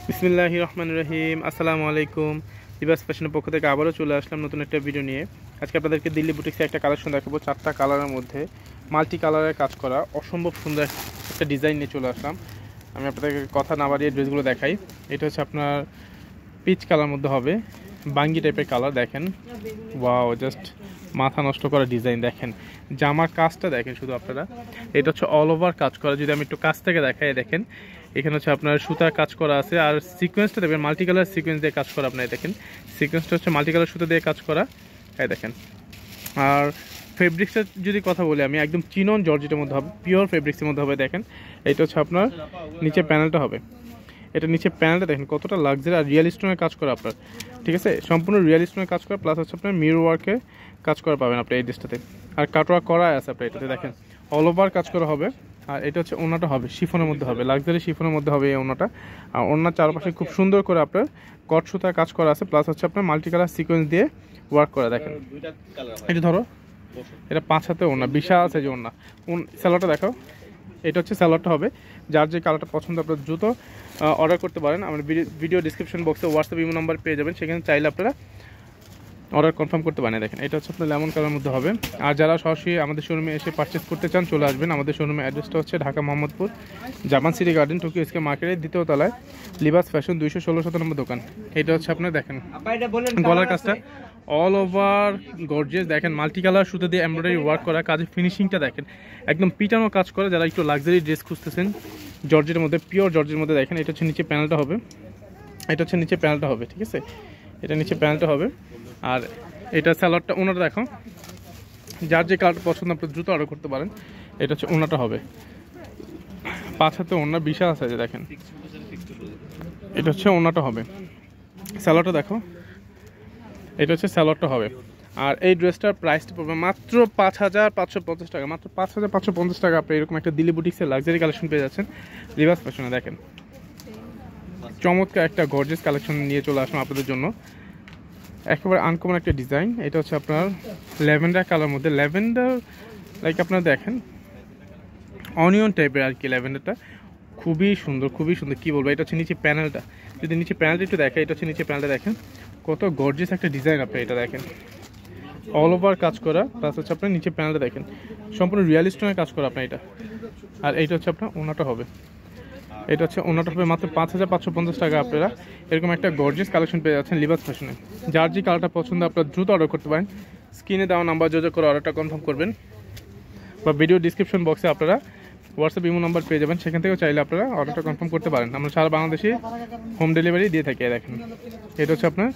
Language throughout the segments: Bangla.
বিসমিল্লাহির রহমানির রহিম। আসসালামু আলাইকুম। লিবাস ফ্যাশনের পক্ষ থেকে আবারও চলে আসলাম নতুন একটা ভিডিও নিয়ে। আজকে আপনাদেরকে দিল্লি বুটিক্সে একটা কালেকশন দেখাবো। 4টা কালারের মধ্যে মাল্টি কালারের কাজ করা অসম্ভব সুন্দর একটা ডিজাইন নিয়ে চলে আসলাম। আমি আপনাদেরকে কথা না বাড়িয়ে ড্রেসগুলো দেখাই। এটা হচ্ছে আপনার পিচ কালার মধ্যে হবে, বাঙ্গি টাইপের কালার। দেখেন, ওয়াও, জাস্ট মাথা নষ্ট করা ডিজাইন। দেখেন জামার কাজটা দেখেন শুধু আপনারা। এটা হচ্ছে অল ওভার কাজ করা। যদি আমি একটু কাছ থেকে দেখাই, দেখেন এখানে হচ্ছে আপনার সুতার কাজ করা আছে, আর সিকোয়েন্সটা দেখবেন মাল্টি কালার সিকোয়েন্স দিয়ে কাজ করা। আপনার দেখেন সিকোয়েন্সটা হচ্ছে মাল্টি কালার সুতা দিয়ে কাজ করা। হ্যাঁ দেখেন। আর ফেব্রিক্সের যদি কথা বলি আমি, একদম চিনন জর্জেটের মধ্যে হবে, পিওর ফেব্রিক্সের মধ্যে হবে। দেখেন এটা হচ্ছে আপনার নিচে প্যানেলটা হবে। এটা নিচে প্যানেলটা দেখেন কতটা লাক্সারি আর রিয়েল স্টোনের কাজ করা আপনার, ঠিক আছে, সম্পূর্ণ রিয়েল স্টোনের কাজ করা, প্লাস হচ্ছে আপনার মিরর ওয়ার্কের কাজ করা পাবেন আপনি এই ড্রেসটাতে। আর কাটওয়ার্ক করা আছে আপনার এটাতে, দেখেন অল ওভার কাজ করা হবে। আর এটা হচ্ছে ওড়নাটা হবে শিফনের মধ্যে হবে, লাক্সারি শিফনের মধ্যে হবে এই ওড়নাটা। আর ওড়নার চারপাশে খুব সুন্দর করে আপনার কট সুতার কাজ করা আছে, প্লাস হচ্ছে আপনার মাল্টি কালার সিকোয়েন্স দিয়ে ওয়ার্ক করা। দেখেন এটা ধরো, এটা 5 হাতে ওড়না, বিশাল আছে যে ওড়না। স্যালোয়ারটা দেখাও। এটা হচ্ছে স্যালোয়ারটা হবে। যার যে কালারটা পছন্দ আপনার দ্রুত অর্ডার করতে পারেন। আমার ভিডিও ডিসক্রিপশন বক্সে হোয়াটসঅ্যাপ ইমো নাম্বার পেয়ে যাবেন, সেখানে চাইলে আপনারা অর্ডার কনফার্ম করতে পারেন। দেখেন এটা হচ্ছে আপনার লেমন কালার মধ্যে হবে। আর যারা সরাসরি আমাদের শোরুমে এসে পারচেস করতে চান চলে আসবেন। আমাদের শোরুমের অ্যাড্রেসটা হচ্ছে ঢাকা মোহাম্মদপুর জামান সিটি গার্ডেন, টোকিও স্কয়ার মার্কেটের 2য় তলায়, লিবাস ফ্যাশন 216 নম্বর দোকান। এটা হচ্ছে আপনার দেখেন গলার কাজটা অল ওভার গর্জিয়াস। দেখেন মাল্টি কালার সুতো দিয়ে এমব্রয়ডারি ওয়ার্ক করা, কাজের ফিনিশিংটা দেখেন একদম পিটানো কাজ করে। যারা একটু লাক্সারি ড্রেস খুঁজতেছেন জর্জের মধ্যে, পিওর জর্জের মধ্যে, দেখেন এটা হচ্ছে নিচে প্যানেলটা হবে। এটা হচ্ছে নিচে প্যানেলটা হবে, ঠিক আছে, এটা নিচে প্যানেলটা হবে। আর এটা স্যালোয়ারটা, ওনাটা দেখো, যার যে কালারটা পছন্দ আপনি দ্রুত অর্ডার করতে পারেন। এটা হচ্ছে ওনাটা হবে 5 হাতে ওনা, বিশাল আছে যে। দেখেন এটা হচ্ছে ওনাটা হবে। স্যালোয়ারটা দেখো, এটা হচ্ছে স্যালোয়ারটা হবে। আর এই ড্রেসটার প্রাইসটা পড়বে মাত্র 5550 টাকা, মাত্র 5550 টাকা। আপনি এরকম একটা দিল্লি বুটিক্সের লাক্সারি কালেকশন পেয়ে যাচ্ছেন লিবাস ফ্যাশনে। দেখেন চমৎকার একটা গর্জিয়াস কালেকশন নিয়ে চলে আসলাম আপনাদের জন্য, একেবারে আনকমন একটা ডিজাইন। এটা হচ্ছে আপনার ল্যাভেন্ডার কালার মধ্যে, ল্যাভেন্ডার লাইক আপনারা দেখেন অনিয়ন টাইপের আর কি। ল্যাভেন্ডারটা খুবই সুন্দর, খুবই সুন্দর, কী বলবো। এটা হচ্ছে নিচে প্যানেলটা, যদি নিচে প্যানেলটা একটু দেখেন, এটা হচ্ছে নিচে প্যানেলটা দেখেন কত গর্জিয়াস একটা ডিজাইন। আপনি এটা দেখেন অল ওভার কাজ করা, প্লাস হচ্ছে আপনার নিচে প্যানেলটা দেখেন সম্পূর্ণ রিয়েল স্টোনের কাজ করা আপনার এটা। আর এইটা হচ্ছে আপনার ওনাটা হবে। এটা হচ্ছে ওনাটা হবে মাত্র 5550 টাকা। আপনারা এরকম একটা গর্জিয়াস কালেকশন পেয়ে যাচ্ছেন লিবাস ফ্যাশনে। যার যে কালারটা পছন্দ আপনারা দ্রুত অর্ডার করতে পারেন। স্ক্রিনে দেওয়া নাম্বার যোগাযোগ করে অর্ডারটা কনফার্ম করবেন, বা ভিডিও ডিসক্রিপশন বক্সে আপনারা হোয়াটসঅ্যাপ ইমো নাম্বার পেয়ে যাবেন, সেখান থেকেও চাইলে আপনারা অর্ডারটা কনফার্ম করতে পারেন। আমরা সারা বাংলাদেশে হোম ডেলিভারি দিয়ে থাকি। দেখেন এটা হচ্ছে আপনার,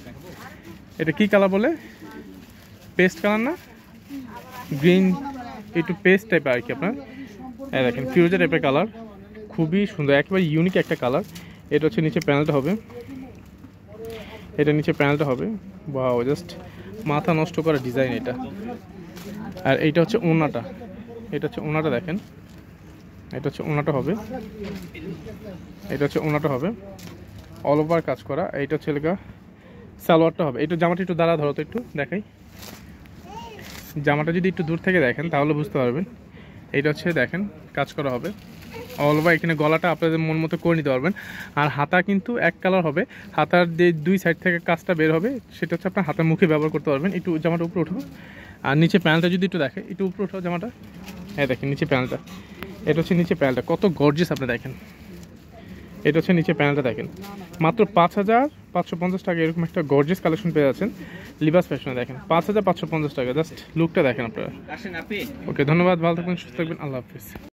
এটা কী কালার বলে, পেস্ট কালার না, গ্রিন, একটু পেস্ট টাইপের আর কি আপনার। দেখেন ফিরোজা টাইপের কালার, খুবই সুন্দর, একেবারে ইউনিক একটা কালার। এটা হচ্ছে নিচে প্যানেলটা হবে, এটা নিচে প্যানেলটা হবে, ওয়াও, জাস্ট মাথা নষ্ট করা ডিজাইন এটা। আর এইটা হচ্ছে ওড়নাটা, এটা হচ্ছে ওড়নাটা দেখেন, এটা হচ্ছে ওড়নাটা হবে, এটা হচ্ছে ওড়নাটা হবে অল ওভার কাজ করা। এইটা হচ্ছে লেখা সালোয়ারটা হবে। এটা জামাটা একটু দাঁড়া ধরো তো, একটু দেখাই জামাটা, যদি একটু দূর থেকে দেখেন তাহলে বুঝতে পারবেন। এইটা হচ্ছে দেখেন কাজ করা হবে অল ওভার। এখানে গলাটা আপনাদের মন মতো করে নিতে পারবেন। আর হাতা কিন্তু এক কালার হবে, হাতার যে 2 সাইড থেকে কাজটা বের হবে সেটা হচ্ছে আপনার হাতের মুখে ব্যবহার করতে পারবেন। একটু জামাটা উপরে উঠাবো, আর নিচে প্যানেলটা যদি একটু দেখে, একটু উপরে উঠাও জামাটা। হ্যাঁ দেখেন নিচে প্যানেলটা, এটা হচ্ছে নিচে প্যানেলটা কত গর্জিয়াস আপনি দেখেন। এটা হচ্ছে নিচে প্যানেলটা দেখেন, মাত্র 5550 টাকা এরকম একটা গর্জিয়াস কালেকশন পেয়ে যাচ্ছেন লিবাস ফ্যাশনে। দেখেন 5550 টাকা, জাস্ট লুকটা দেখেন আপনারা। ওকে, ধন্যবাদ, ভালো থাকবেন, সুস্থ থাকবেন, আল্লাহ হাফিজ।